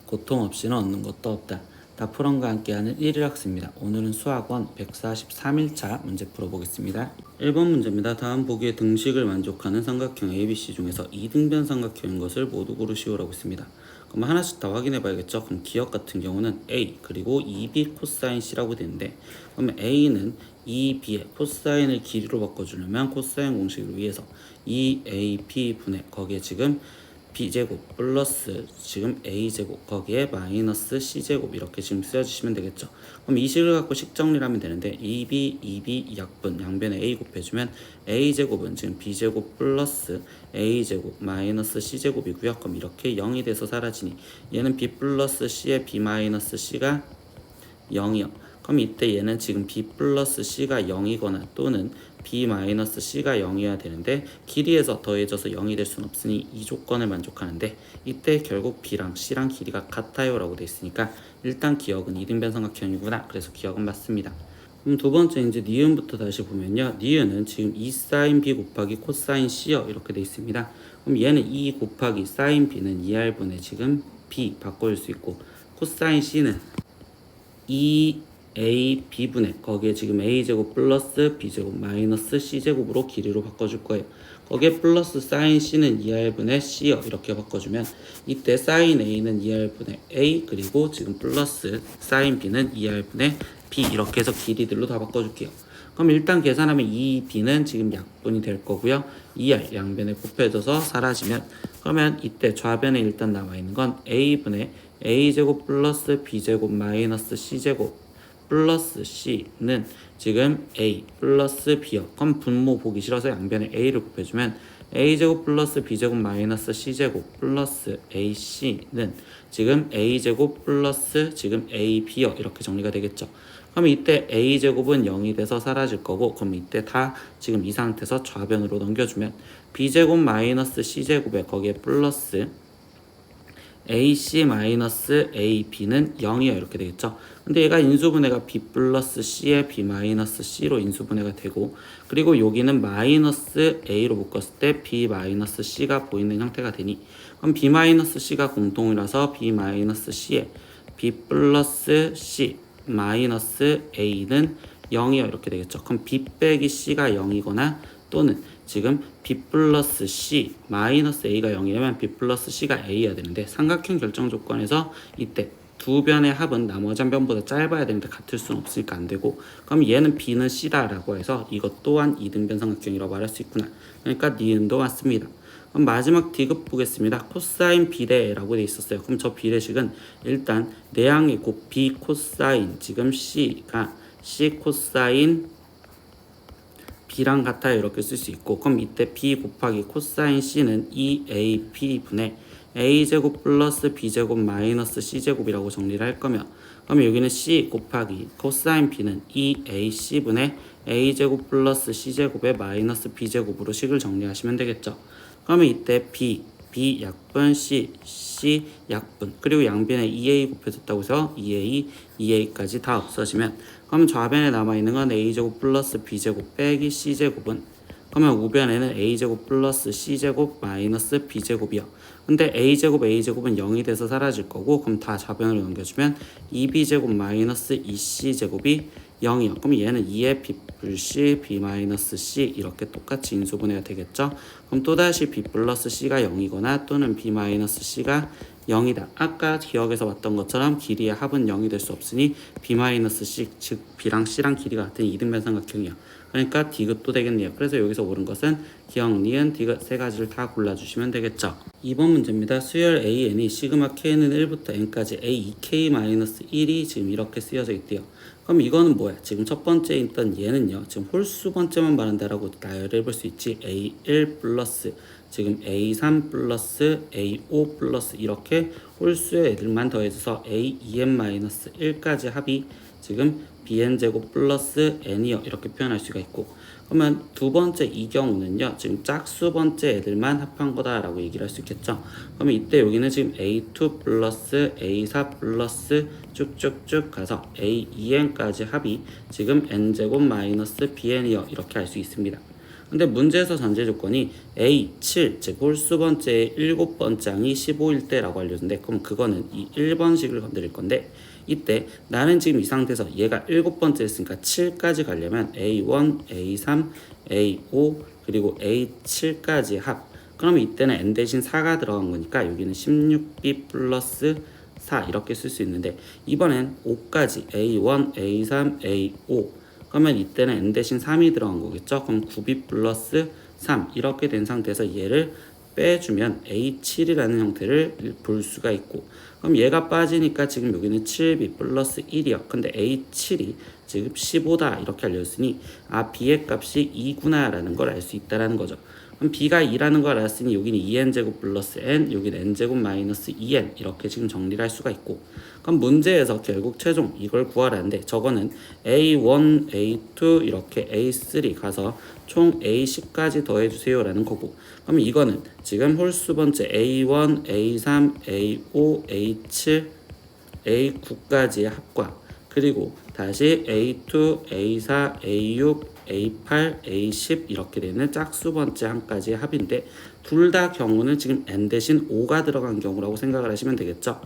고통 없이는 얻는 것도 없다. 다프런과 함께하는 1일 학습입니다. 오늘은 수학원 143일차 문제 풀어보겠습니다. 1번 문제입니다. 다음 보기의 등식을 만족하는 삼각형 ABC 중에서 이등변 삼각형인 것을 모두 고르시오라고 있습니다. 그럼 하나씩 다 확인해 봐야겠죠. 그럼 기억 같은 경우는 A 그리고 2B 코사인 C라고 되는데, 그러면 A는 2B의 코사인을 길이로 바꿔주려면 코사인 공식을 위해서 2AB 분의 거기에 지금 b제곱 플러스 지금 a제곱 거기에 마이너스 c제곱 이렇게 지금 쓰여주시면 되겠죠. 그럼 이 식을 갖고 식 정리를 하면 되는데 2b 약분 양변에 a 곱해주면 a제곱은 지금 b제곱 플러스 a제곱 마이너스 c제곱이고요. 그럼 이렇게 0이 돼서 사라지니 얘는 b 플러스 c에 b 마이너스 c가 0이요. 그럼 이때 얘는 지금 b 플러스 c가 0이거나 또는 b 마이너스 c가 0이어야 되는데 길이에서 더해져서 0이 될 수는 없으니 이 조건을 만족하는데, 이때 결국 b랑 c랑 길이가 같아요 라고 돼 있으니까 일단 기억은 이등변 삼각형이구나. 그래서 기억은 맞습니다. 그럼 두 번째 이제 니은부터 다시 보면요, 니은은 지금 2 사인 b 곱하기 코사인 c요 이렇게 돼 있습니다. 그럼 얘는 2 곱하기 사인 b는 2r분의 지금 b 바꿔줄 수 있고, 코사인 c는 2ab분의 거기에 지금 a제곱 플러스 b제곱 마이너스 c제곱으로 길이로 바꿔줄 거예요. 거기에 플러스 사인 c는 2r분의 c요 이렇게 바꿔주면 이때 사인 a는 2r분의 a 그리고 지금 플러스 사인 b는 2r분의 b 이렇게 해서 길이들로 다 바꿔줄게요. 그럼 일단 계산하면 2b는 지금 약분이 될 거고요. 2r 양변에 곱해져서 사라지면, 그러면 이때 좌변에 일단 남아있는 건 a분의 a제곱 플러스 b제곱 마이너스 c제곱 플러스 c는 지금 a 플러스 b요. 그럼 분모 보기 싫어서 양변에 a를 곱해주면 a제곱 플러스 b제곱 마이너스 c제곱 플러스 ac는 지금 a제곱 플러스 지금 ab요 이렇게 정리가 되겠죠. 그럼 이때 a제곱은 0이 돼서 사라질 거고, 그럼 이때 다 지금 이 상태에서 좌변으로 넘겨주면 b제곱 마이너스 c제곱에 거기에 플러스 ac-ab는 0이요 이렇게 되겠죠. 근데 얘가 인수분해가 b 플러스 c에 b 마이너스 c로 인수분해가 되고, 그리고 여기는 마이너스 a로 묶었을 때 b 마이너스 c가 보이는 형태가 되니, 그럼 b 마이너스 c가 공통이라서 b 마이너스 c에 b 플러스 c 마이너스 a는 0이요 이렇게 되겠죠. 그럼 b 빼기 c가 0이거나 또는 지금 b 플러스 c 마이너스 a가 0이라면 b 플러스 c가 a여야 되는데, 삼각형 결정 조건에서 이때 두 변의 합은 나머지 한 변보다 짧아야 되는데 같을 수는 없으니까 안 되고, 그럼 얘는 b는 c다라고 해서 이것 또한 이등변 삼각형이라고 말할 수 있구나. 그러니까 니은도 맞습니다. 그럼 마지막 디귿 보겠습니다. 코사인 비례라고 돼 있었어요. 그럼 저 비례식은 일단 내항이 곧 b 코사인 지금 c가 c 코사인 b랑 같아요 이렇게 쓸 수 있고, 그럼 이때 b 곱하기 코사인 c는 2ab분의 a제곱 플러스 b제곱 마이너스 c제곱이라고 정리를 할 거면, 그럼 여기는 c 곱하기 코사인 b는 2ac분의 a제곱 플러스 c제곱의 마이너스 b제곱으로 식을 정리하시면 되겠죠. 그러면 이때 b 약분 c 약분 그리고 양변에 2a 곱해졌다고 해서 2a까지 다 없어지면, 그럼 좌변에 남아있는 건 a제곱 플러스 b제곱 빼기 c제곱은, 그러면 우변에는 a제곱 플러스 c제곱 마이너스 b제곱이요. 근데 a제곱은 0이 돼서 사라질 거고, 그럼 다 좌변으로 넘겨주면 2b제곱 마이너스 2c제곱이 0이요. 그럼 얘는 2의 b 플 c, b 마이너스 c 이렇게 똑같이 인수분해가 되겠죠. 그럼 또다시 b 플러스 c가 0이거나 또는 b 마이너스 c가 0이다. 아까 기억에서 봤던 것처럼 길이의 합은 0이 될 수 없으니 b 마이너스 c, 즉 b랑 c랑 길이가 같은 이등변 삼각형이요. 그러니까 디귿도 되겠네요. 그래서 여기서 옳은 것은 기억, 니은, 디귿 세 가지를 다 골라주시면 되겠죠. 2번 문제입니다. 수열 AN이 시그마 K는 1부터 N까지 A2K-1이 지금 이렇게 쓰여져 있대요. 그럼 이거는 뭐야? 지금 첫 번째 있던 얘는요, 지금 홀수 번째만 말한다라고 나열을 해볼 수 있지. A1 플러스 지금 A3 플러스 A5 플러스 이렇게 홀수의 애들만 더해져서 A2n-1까지 합이 지금 bn제곱 플러스 n이요 이렇게 표현할 수가 있고, 그러면 두 번째 이 경우는요, 지금 짝수 번째 애들만 합한 거다라고 얘기를 할 수 있겠죠. 그러면 이때 여기는 지금 a2 플러스 a4 플러스 쭉쭉쭉 가서 a2n까지 합이 지금 n제곱 마이너스 bn이요 이렇게 할 수 있습니다. 근데 문제에서 전제 조건이 A7, 즉 홀수 번째의 7번째 항이 15일 때라고 알려준대. 그럼 그거는 이 1번식을 건드릴 건데, 이때 나는 지금 이 상태에서 얘가 7번째 했으니까 7까지 가려면 A1, A3, A5 그리고 A7까지 합. 그러면 이때는 n 대신 4가 들어간 거니까 여기는 16b 플러스 4 이렇게 쓸 수 있는데, 이번엔 5까지 A1, A3, A5 그러면 이때는 n 대신 3이 들어간 거겠죠. 그럼 9b 플러스 3 이렇게 된 상태에서 얘를 빼주면 A7이라는 형태를 볼 수가 있고, 그럼 얘가 빠지니까 지금 여기는 7b 플러스 1이요. 근데 A7이 지금 15다 이렇게 알려졌으니 b의 값이 2구나 라는 걸 알 수 있다라는 거죠. 그럼 b가 2라는 걸 알았으니 여기는 2n제곱 플러스 n, 여기는 n제곱 마이너스 2n 이렇게 지금 정리를 할 수가 있고, 그럼 문제에서 결국 최종 이걸 구하라는데, 저거는 A1, A2 이렇게 A3 가서 총 A10까지 더해주세요 라는 거고, 그럼 이거는 지금 홀수 번째 A1, A3, A5, A7, A9까지의 합과, 그리고 다시 A2, A4, A6, A8, A10 이렇게 되는 짝수 번째 항까지의 합인데, 둘 다 경우는 지금 n 대신 5가 들어간 경우라고 생각을 하시면 되겠죠.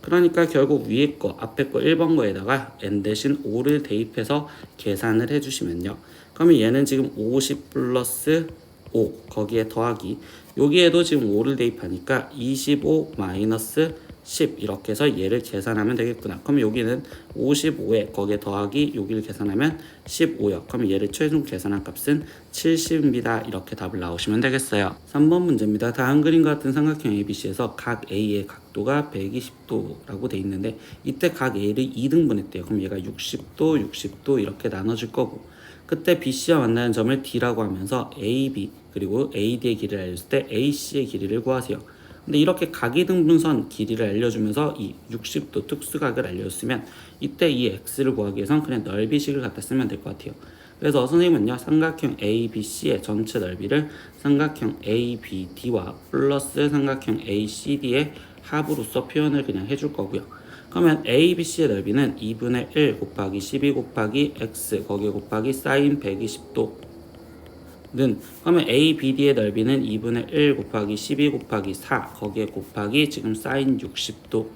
그러니까 결국 위에 거, 앞에 거 1번 거에다가 n 대신 5를 대입해서 계산을 해주시면요. 그러면 얘는 지금 50 플러스 5 거기에 더하기, 여기에도 지금 5를 대입하니까 25 마이너스 10 이렇게 해서 얘를 계산하면 되겠구나. 그럼 여기는 55에 거기에 더하기 여기를 계산하면 15요. 그럼 얘를 최종 계산한 값은 70입니다. 이렇게 답을 나오시면 되겠어요. 3번 문제입니다. 다음 그림과 같은 삼각형 ABC에서 각 A의 각도가 120도라고 돼 있는데, 이때 각 A를 2등분 했대요. 그럼 얘가 60도, 60도 이렇게 나눠질 거고, 그때 BC와 만나는 점을 D라고 하면서 AB 그리고 AD의 길이를 알려줄 때 AC의 길이를 구하세요. 근데 이렇게 각이등분선 길이를 알려주면서 이 60도 특수각을 알려줬으면 이때 이 x를 구하기 위해선 그냥 넓이식을 갖다 쓰면 될 것 같아요. 그래서 선생님은요, 삼각형 ABC의 전체 넓이를 삼각형 ABD와 플러스 삼각형 ACD의 합으로서 표현을 그냥 해줄 거고요. 그러면 ABC의 넓이는 2분의 1 곱하기 12 곱하기 x 거기에 곱하기 사인 120도 는, 그러면 ABD의 넓이는 2분의 1 곱하기 12 곱하기 4 거기에 곱하기 지금 사인 60도,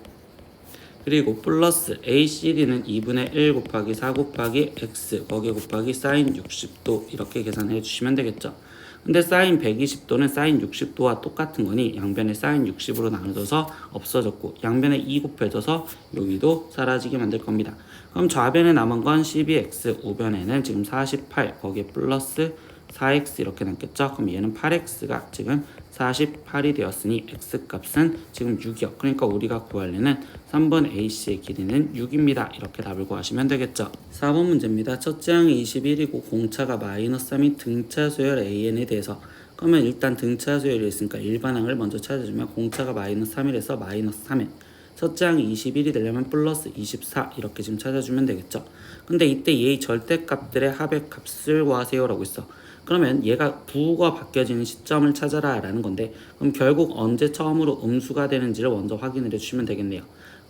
그리고 플러스 ACD는 2분의 1 곱하기 4 곱하기 x 거기에 곱하기 사인 60도 이렇게 계산해 주시면 되겠죠. 근데 사인 120도는 사인 60도와 똑같은 거니 양변에 사인 60으로 나눠져서 없어졌고, 양변에 2 곱해져서 여기도 사라지게 만들 겁니다. 그럼 좌변에 남은 건 12x, 우변에는 지금 48 거기에 플러스 4x 이렇게 남겠죠. 그럼 얘는 8x가 지금 48이 되었으니 x값은 지금 6이요. 그러니까 우리가 구할 얘는 3번 AC의 길이는 6입니다. 이렇게 답을 구하시면 되겠죠. 4번 문제입니다. 첫째 항이 21이고 공차가 마이너스 3인 등차 수열 AN에 대해서, 그러면 일단 등차 수열이 있으니까 일반항을 먼저 찾아주면 공차가 마이너스 3이라서 마이너스 3n, 첫째 항이 21이 되려면 플러스 24 이렇게 지금 찾아주면 되겠죠. 근데 이때 얘의 절대값들의 합의 값을 구하세요 라고 있어. 그러면 얘가 부호가 바뀌어지는 시점을 찾아라 라는 건데, 그럼 결국 언제 처음으로 음수가 되는지를 먼저 확인을 해주시면 되겠네요.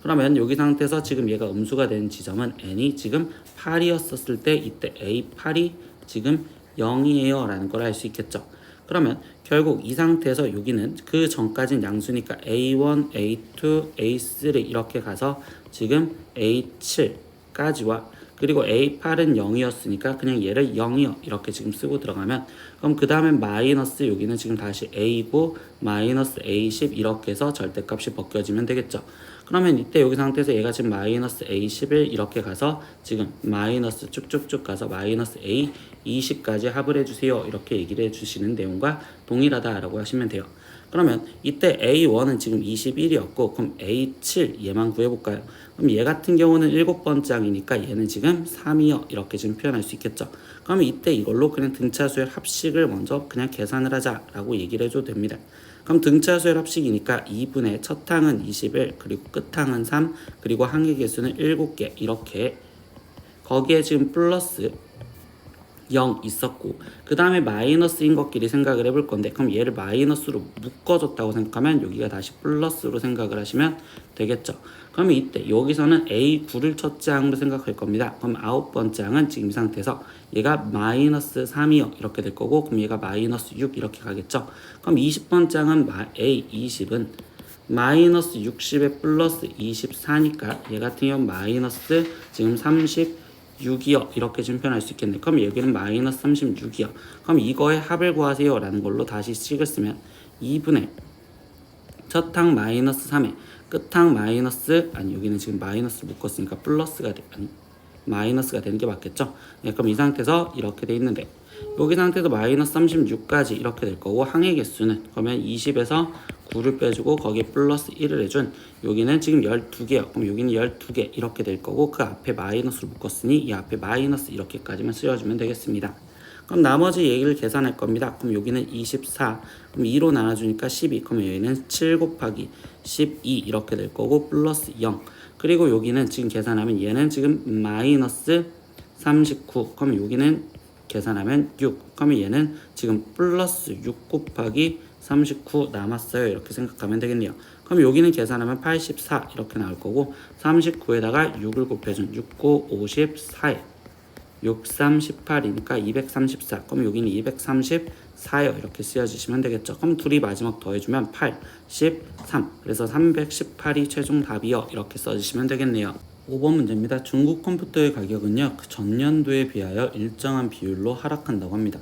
그러면 여기 상태에서 지금 얘가 음수가 되는 지점은 n이 지금 8이었을 때 이때 A8이 지금 0이에요 라는 걸 알 수 있겠죠. 그러면 결국 이 상태에서 여기는 그 전까지는 양수니까 A1, A2, A3 이렇게 가서 지금 A7까지와, 그리고 A8은 0이었으니까 그냥 얘를 0이요 이렇게 지금 쓰고 들어가면, 그럼 그 다음에 마이너스 여기는 지금 다시 A9 마이너스 A10 이렇게 해서 절대값이 벗겨지면 되겠죠. 그러면 이때 여기 상태에서 얘가 지금 마이너스 A11 이렇게 가서 지금 마이너스 쭉쭉쭉 가서 마이너스 A20까지 합을 해주세요 이렇게 얘기를 해주시는 내용과 동일하다라고 하시면 돼요. 그러면 이때 A1은 지금 21이었고, 그럼 A7 얘만 구해볼까요? 그럼 얘 같은 경우는 7번째 항이니까 얘는 지금 3이요 이렇게 지금 표현할 수 있겠죠. 그러면 이때 이걸로 그냥 등차수열 합식을 먼저 그냥 계산을 하자라고 얘기를 해줘도 됩니다. 그럼 등차수열 합식이니까 2분의 첫 항은 21 그리고 끝 항은 3 그리고 항의 개수는 7개 이렇게, 거기에 지금 플러스 0 있었고 그 다음에 마이너스인 것끼리 생각을 해볼 건데, 그럼 얘를 마이너스로 묶어줬다고 생각하면 여기가 다시 플러스로 생각을 하시면 되겠죠. 그러면 이때 여기서는 A9를 첫째 항으로 생각할 겁니다. 그럼 아홉 번째 항은 지금 이 상태에서 얘가 마이너스 3이요 이렇게 될 거고, 그럼 얘가 마이너스 6 이렇게 가겠죠. 그럼 20번째 항은 A20은 마이너스 60에 플러스 24니까 얘 같은 경우는 마이너스 지금 36이요 이렇게 지금 표현할 수 있겠네. 그럼 여기는 마이너스 36이요. 그럼 이거의 합을 구하세요 라는 걸로 다시 식을 쓰면 2분의 첫 항 마이너스 3에 끝 항 마이너스, 아니 여기는 지금 마이너스를 묶었으니까 플러스가 아니 마이너스가 되는 게 맞겠죠. 네, 그럼 이 상태에서 이렇게 돼 있는데 여기 상태에서 마이너스 36까지 이렇게 될 거고, 항의 개수는 그러면 20에서 9를 빼주고 거기에 플러스 1을 해준 여기는 지금 12개요. 그럼 여기는 12개 이렇게 될 거고, 그 앞에 마이너스를 묶었으니 이 앞에 마이너스 이렇게까지만 쓰여주면 되겠습니다. 그럼 나머지 얘기를 계산할 겁니다. 그럼 여기는 24, 그럼 2로 나눠주니까 12, 그러면 여기는 7 곱하기 12 이렇게 될 거고 플러스 0, 그리고 여기는 지금 계산하면 얘는 지금 마이너스 39, 그러면 여기는 계산하면 6, 그러면 얘는 지금 플러스 6 곱하기 39 남았어요 이렇게 생각하면 되겠네요. 그럼 여기는 계산하면 84 이렇게 나올 거고, 39에다가 6을 곱해준 6, 9, 54에 6, 3, 18이니까 234. 그럼 여기는 234요 이렇게 쓰여주시면 되겠죠. 그럼 둘이 마지막 더해주면 8, 13. 그래서 318이 최종 답이요 이렇게 써주시면 되겠네요. 5번 문제입니다. 중국 컴퓨터의 가격은요 그 전년도에 비하여 일정한 비율로 하락한다고 합니다.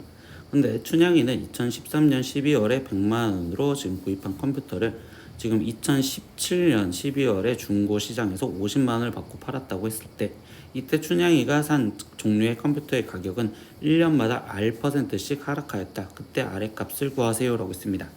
근데 춘향이는 2013년 12월에 100만원으로 지금 구입한 컴퓨터를 지금 2017년 12월에 중고 시장에서 50만원을 받고 팔았다고 했을 때, 이때 춘향이가 산 종류의 컴퓨터의 가격은 1년마다 R%씩 하락하였다. 그때 R의 값을 구하세요 라고 했습니다.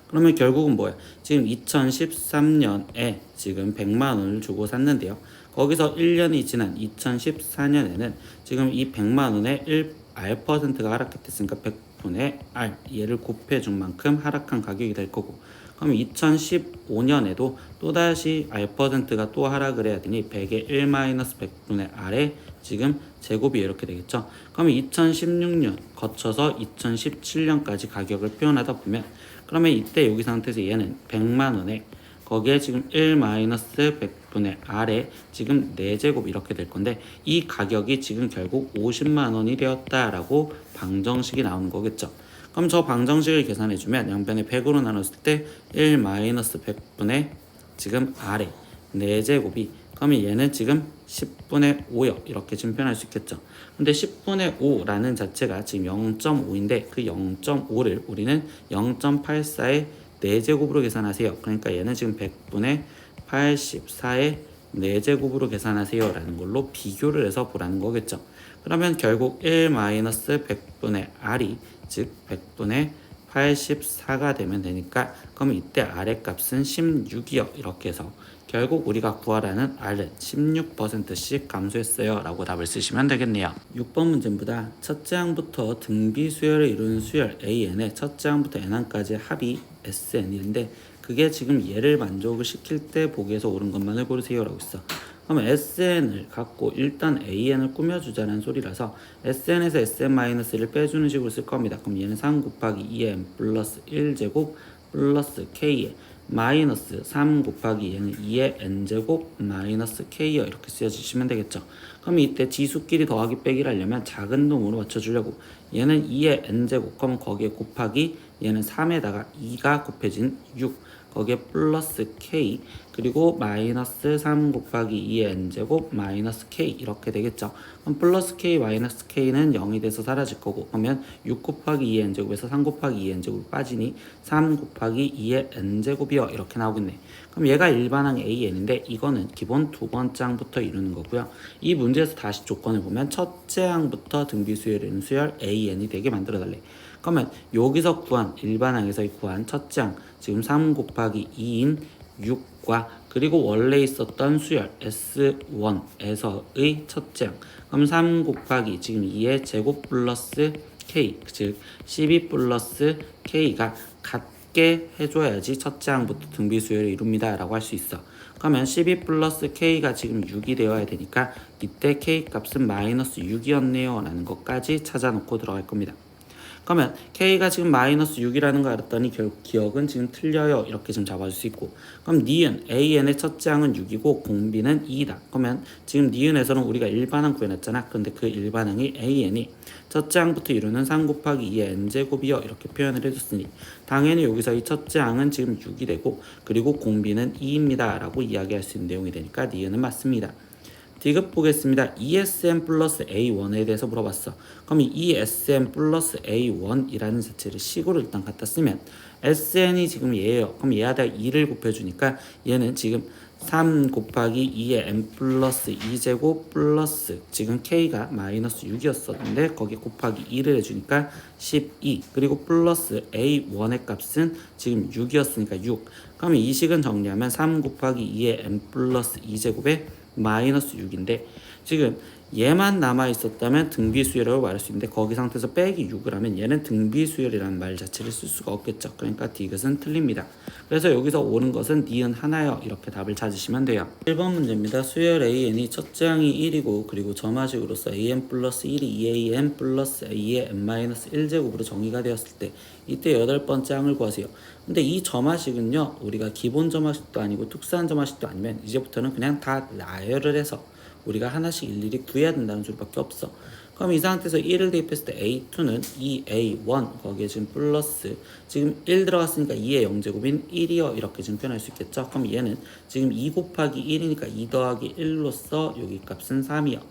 그러면 결국은 뭐야? 지금 2013년에 지금 100만원을 주고 샀는데요. 거기서 1년이 지난 2014년에는 지금 이 100만원의 R%가 하락했으니까 100분의 R, 얘를 곱해준 만큼 하락한 가격이 될 거고, 그럼 2015년에도 또다시 R%가 또 하락을 해야 되니 100의 1-100분의 R에 지금 제곱이 이렇게 되겠죠. 그러면 2016년 거쳐서 2017년까지 가격을 표현하다 보면, 그러면 이때 여기 상태에서 얘는 100만원에 거기에 지금 1-100분의 R에 지금 4제곱 이렇게 될 건데, 이 가격이 지금 결국 50만원이 되었다라고 방정식이 나오는 거겠죠. 그럼 저 방정식을 계산해주면 양변에 100으로 나눴을 때 1-100분의 지금 R에 4제곱이, 그러면 얘는 지금 10분의 5요 이렇게 지금 표현할 수 있겠죠. 근데 10분의 5라는 자체가 지금 0.5인데 그 0.5를 우리는 0.84의 4제곱으로 계산하세요. 그러니까 얘는 지금 100분의 84의 4제곱으로 계산하세요 라는 걸로 비교를 해서 보라는 거겠죠. 그러면 결국 1-100분의 R이 즉 100분의 84가 되면 되니까, 그럼 이때 R의 값은 16이요 이렇게 해서 결국 우리가 구하라는 R은 16%씩 감소했어요 라고 답을 쓰시면 되겠네요. 6번 문제보다 첫째 항부터 등비 수열을 이루는 수열 AN의 첫째 항부터 N항까지의 합이 SN인데 그게 지금 얘를 만족을 시킬 때 보기에서 옳은 것만을 고르세요 라고 있어. 그러면 SN을 갖고 일단 AN을 꾸며주자는 소리라서 SN에서 SN-1를 빼주는 식으로 쓸 겁니다. 그럼 얘는 3 곱하기 2n 플러스 1제곱 플러스 k에 마이너스 3 곱하기 얘는 2의 n제곱 마이너스 k요 이렇게 쓰여주시면 되겠죠. 그럼 이때 지수끼리 더하기 빼기를 하려면 작은 놈으로 맞춰주려고 얘는 2의 n제곱, 그럼 거기에 곱하기 얘는 3에다가 2가 곱해진 6, 거기에 플러스 k, 그리고 마이너스 3 곱하기 2의 n제곱 마이너스 k 이렇게 되겠죠. 그럼 플러스 k 마이너스 k는 0이 돼서 사라질 거고, 그러면 6 곱하기 2의 n제곱에서 3 곱하기 2의 n제곱이 빠지니 3 곱하기 2의 n제곱이요 이렇게 나오겠네. 그럼 얘가 일반항 AN인데 이거는 기본 두 번째 항부터 이루는 거고요. 이 문제에서 다시 조건을 보면 첫째 항부터 등비 수열이는 수열 AN이 되게 만들어 달래. 그러면 여기서 구한 일반항에서 구한 첫째 항 지금 3 곱하기 2인 6과 그리고 원래 있었던 수열 S1에서의 첫째 항, 그럼 3 곱하기 지금 2의 제곱 플러스 K 즉 12 플러스 K가 같게 해줘야지 첫째 항부터 등비 수열을 이룹니다 라고 할 수 있어. 그러면 12 플러스 k가 지금 6이 되어야 되니까 이때 k 값은 마이너스 6이었네요 라는 것까지 찾아놓고 들어갈 겁니다. 그러면 k가 지금 마이너스 6이라는 거 알았더니 결국 기억은 지금 틀려요 이렇게 좀 잡아줄 수 있고, 그럼 니은 AN의 첫째 항은 6이고 공비는 2이다. 그러면 지금 니은에서는 우리가 일반항 구해놨잖아. 근데 그 일반항이 AN이 첫째 항부터 이루는 3 곱하기 2의 n제곱이요 이렇게 표현을 해줬으니 당연히 여기서 이 첫째 항은 지금 6이 되고 그리고 공비는 2입니다 라고 이야기할 수 있는 내용이 되니까 니은은 맞습니다. 디귿 보겠습니다. ESN 플러스 A1에 대해서 물어봤어. 그럼 이 ESN 플러스 A1이라는 자체를 식으로 일단 갖다 쓰면 SN이 지금 얘예요. 그럼 얘하다 2를 곱해주니까 얘는 지금 3 곱하기 2의 n 플러스 2제곱 플러스 지금 k가 마이너스 6이었었는데 거기 곱하기 2를 해주니까 12 그리고 플러스 A1의 값은 지금 6이었으니까 6. 그럼 이 식은 정리하면 3 곱하기 2의 n 플러스 2제곱에 마이너스 6인데 지금 얘만 남아있었다면 등비수열이라고 말할 수 있는데 거기 상태에서 빼기 6을 하면 얘는 등비수열이라는 말 자체를 쓸 수가 없겠죠. 그러니까 디귿은 틀립니다. 그래서 여기서 옳은 것은 니은 하나요 이렇게 답을 찾으시면 돼요. 1번 문제입니다. 수열 AN이 첫째 항이 1이고 그리고 점화식으로서 AN 플러스 1이 2AN 플러스 A의 n-1제곱으로 정의가 되었을 때 이때 8번째 항을 구하세요. 근데 이 점화식은요 우리가 기본 점화식도 아니고 특수한 점화식도 아니면 이제부터는 그냥 다 나열을 해서 우리가 하나씩 일일이 구해야 된다는 소리밖에 없어. 그럼 이 상태에서 1을 대입했을 때 A2는 2A1 거기에 지금 플러스 지금 1 들어갔으니까 2의 0제곱인 1이요 이렇게 지금 표현할 수 있겠죠. 그럼 얘는 지금 2 곱하기 1이니까 2 더하기 1로서 여기 값은 3이요.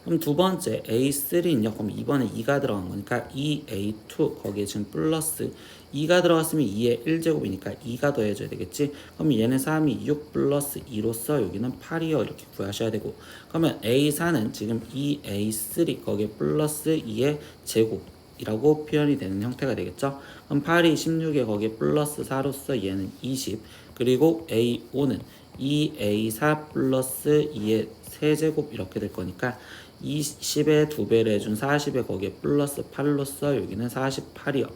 그럼 두 번째 A3는요. 그럼 이번에 2가 들어간 거니까 2A2 거기에 지금 플러스 2가 들어갔으면 2의 1제곱이니까 2가 더해줘야 되겠지. 그럼 얘는 3이 6 플러스 2로서 여기는 8이요 이렇게 구하셔야 되고, 그러면 A4는 지금 2A3 거기에 플러스 2의 제곱이라고 표현이 되는 형태가 되겠죠. 그럼 8이 16에 거기에 플러스 4로서 얘는 20 그리고 A5는 2A4 플러스 2의 세제곱 이렇게 될 거니까 20에 2배를 해준 40에 거기에 플러스 8로서 여기는 48이요.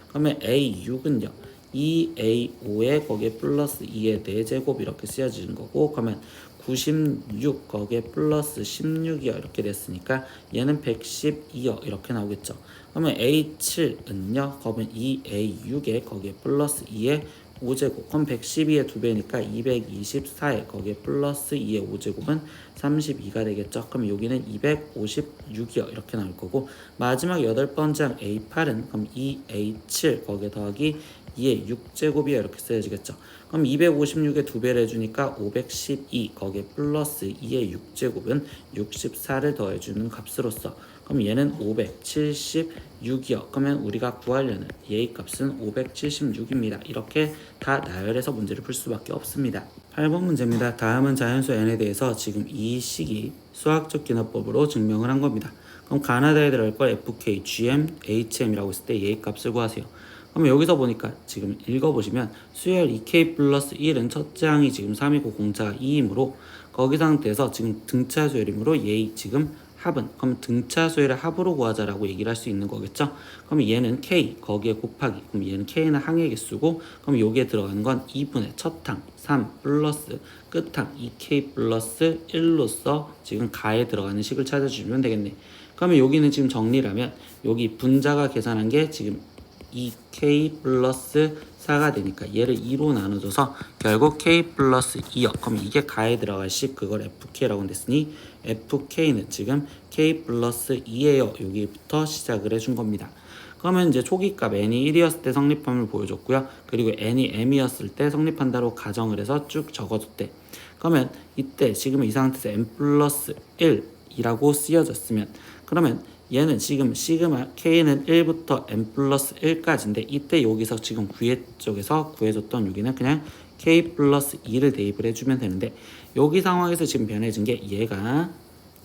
그러면 A6은요 2A5에 거기에 플러스 2의 4제곱 이렇게 쓰여지는 거고, 그러면 96 거기에 플러스 16이요 이렇게 됐으니까 얘는 112요 이렇게 나오겠죠. 그러면 A7은요 그러면 2A6에 거기에 플러스 2의 5제곱 그럼 112의 2배니까 224에 거기에 플러스 2의 5제곱은 32가 되겠죠. 그럼 여기는 256이요 이렇게 나올 거고, 마지막 8번째 A8은 그럼 2A7 거기에 더하기 2의 6제곱이요 이렇게 쓰여지겠죠. 그럼 256에 2배를 해주니까 512 거기에 플러스 2의 6제곱은 64를 더해주는 값으로서 그럼 얘는 576이요. 그러면 우리가 구하려는 얘의 값은 576입니다. 이렇게 다 나열해서 문제를 풀 수밖에 없습니다. 8번 문제입니다. 다음은 자연수 n에 대해서 지금 이 식이 수학적 기납법으로 증명을 한 겁니다. 그럼 가나다에 들어갈 걸 fk, gm, hm 이라고 했을 때 얘의 값을 구하세요. 그럼 여기서 보니까 지금 읽어보시면 수열 2k 플러스 1은 첫째 항이 지금 3이고 공차가 2이므로 거기 상태에서 지금 등차 수열이므로 얘의 지금 합은 그럼 등차 수열의 합으로 구하자라고 얘기를 할 수 있는 거겠죠. 그럼 얘는 k 거기에 곱하기 그럼 얘는 k는 항의 개수고 그럼 여기에 들어가는 건 2분의 첫항 3 플러스 끝항 2k 플러스 1로서 지금 가에 들어가는 식을 찾아주면 되겠네. 그러면 여기는 지금 정리를 하면 여기 분자가 계산한 게 지금 2k 플러스 4가 되니까 얘를 2로 나눠줘서 결국 k 플러스 2요. 그럼 이게 가에 들어갈 식 그걸 fk라고 했으니 fk는 지금 k 플러스 2예요. 여기부터 시작을 해준 겁니다. 그러면 이제 초기값 n이 1이었을 때 성립함을 보여줬고요. 그리고 n이 m이었을 때 성립한다로 가정을 해서 쭉 적어줬대. 그러면 이때 지금 이 상태에서 n 플러스 1이라고 쓰여졌으면 그러면 얘는 지금 시그마 k는 1부터 n 플러스 1까지인데 이때 여기서 지금 구해 쪽에서 구해줬던 여기는 그냥 k 플러스 2를 대입을 해주면 되는데 여기 상황에서 지금 변해진 게 얘가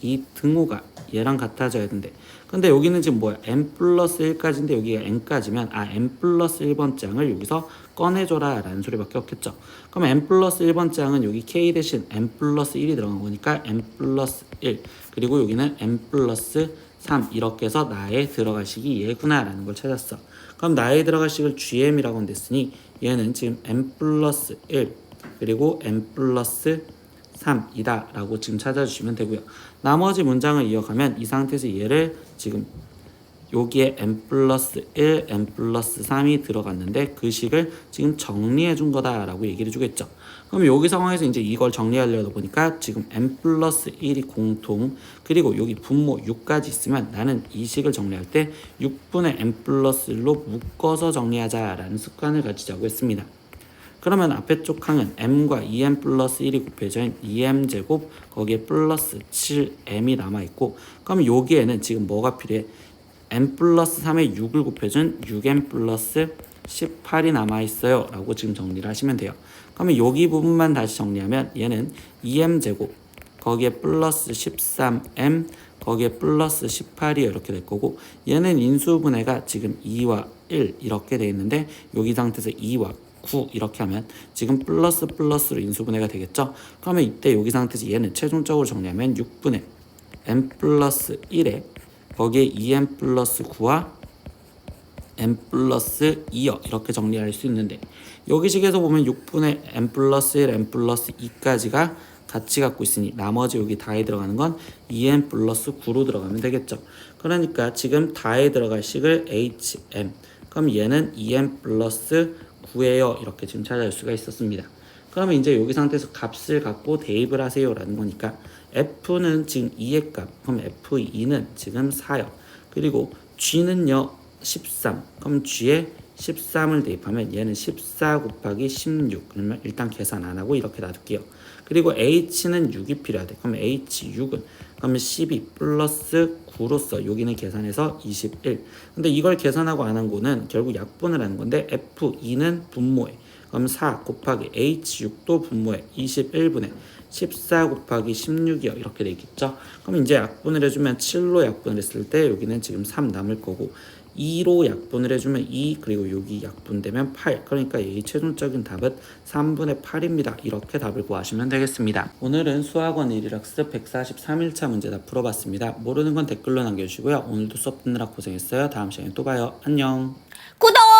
이 등호가 얘랑 같아져야 되는데 근데 여기는 지금 뭐야 n 플러스 1까지인데 여기가 n까지면 n 플러스 1번째 항을 여기서 꺼내줘라 라는 소리밖에 없겠죠. 그럼 n 플러스 1번째 항은 여기 k 대신 n 플러스 1이 들어간 거니까 n 플러스 1 그리고 여기는 n 플러스 3 이렇게 해서 나에 들어갈 식이 얘구나 라는 걸 찾았어. 그럼 나에 들어갈 식을 gm이라고 냈으니 얘는 지금 m 플러스 1 그리고 m 플러스 3이다 라고 지금 찾아주시면 되고요. 나머지 문장을 이어가면 이 상태에서 얘를 지금 여기에 m 플러스 1, m 플러스 3이 들어갔는데 그 식을 지금 정리해 준 거다라고 얘기를 해주겠죠. 그럼 여기 상황에서 이제 이걸 정리하려다 보니까 지금 m 플러스 1이 공통 그리고 여기 분모 6까지 있으면 나는 이 식을 정리할 때 6분의 m 플러스 1로 묶어서 정리하자라는 습관을 가지자고 했습니다. 그러면 앞에 쪽 항은 m과 2m 플러스 1이 곱해진 2m 제곱 거기에 플러스 7m이 남아있고 그럼 여기에는 지금 뭐가 필요해? m 플러스 3에 6을 곱해준 6m 플러스 18이 남아있어요 라고 지금 정리를 하시면 돼요. 그러면 여기 부분만 다시 정리하면 얘는 2m 제곱 거기에 플러스 13m 거기에 플러스 18이 이렇게 될 거고 얘는 인수분해가 지금 2와 1 이렇게 돼 있는데 여기 상태에서 2와 9 이렇게 하면 지금 플러스 플러스로 인수분해가 되겠죠. 그러면 이때 여기 상태에서 얘는 최종적으로 정리하면 6분의 m 플러스 1에 거기에 2m 플러스 9와 m 플러스 2요 이렇게 정리할 수 있는데 여기 식에서 보면 6분의 m 플러스 1, m 플러스 2까지가 같이 갖고 있으니 나머지 여기 다에 들어가는 건 2m 플러스 9로 들어가면 되겠죠. 그러니까 지금 다에 들어갈 식을 hm 그럼 얘는 2m 플러스 9예요 이렇게 지금 찾아낼 수가 있었습니다. 그러면 이제 여기 상태에서 값을 갖고 대입을 하세요 라는 거니까 f는 지금 2의 값 그럼 f2는 지금 4요. 그리고 g는요 13 그럼 g에 13을 대입하면 얘는 14 곱하기 16 그러면 일단 계산 안 하고 이렇게 놔둘게요. 그리고 h는 6이 필요하대. 그럼 h6은 그러면 12 플러스 9로서 여기는 계산해서 21 근데 이걸 계산하고 안 한 거는 결국 약분을 하는 건데 f2는 분모에 그럼 4 곱하기 h6도 분모에 21분의 14 곱하기 16이요 이렇게 되겠죠. 그럼 이제 약분을 해주면 7로 약분을 했을 때 여기는 지금 3 남을 거고 2로 약분을 해주면 2 그리고 여기 약분되면 8 그러니까 이 최종적인 답은 3분의 8입니다. 이렇게 답을 구하시면 되겠습니다. 오늘은 수학원 1일학습 143일차 문제 다 풀어봤습니다. 모르는 건 댓글로 남겨주시고요. 오늘도 수업 듣느라 고생했어요. 다음 시간에 또 봐요. 안녕. 구독!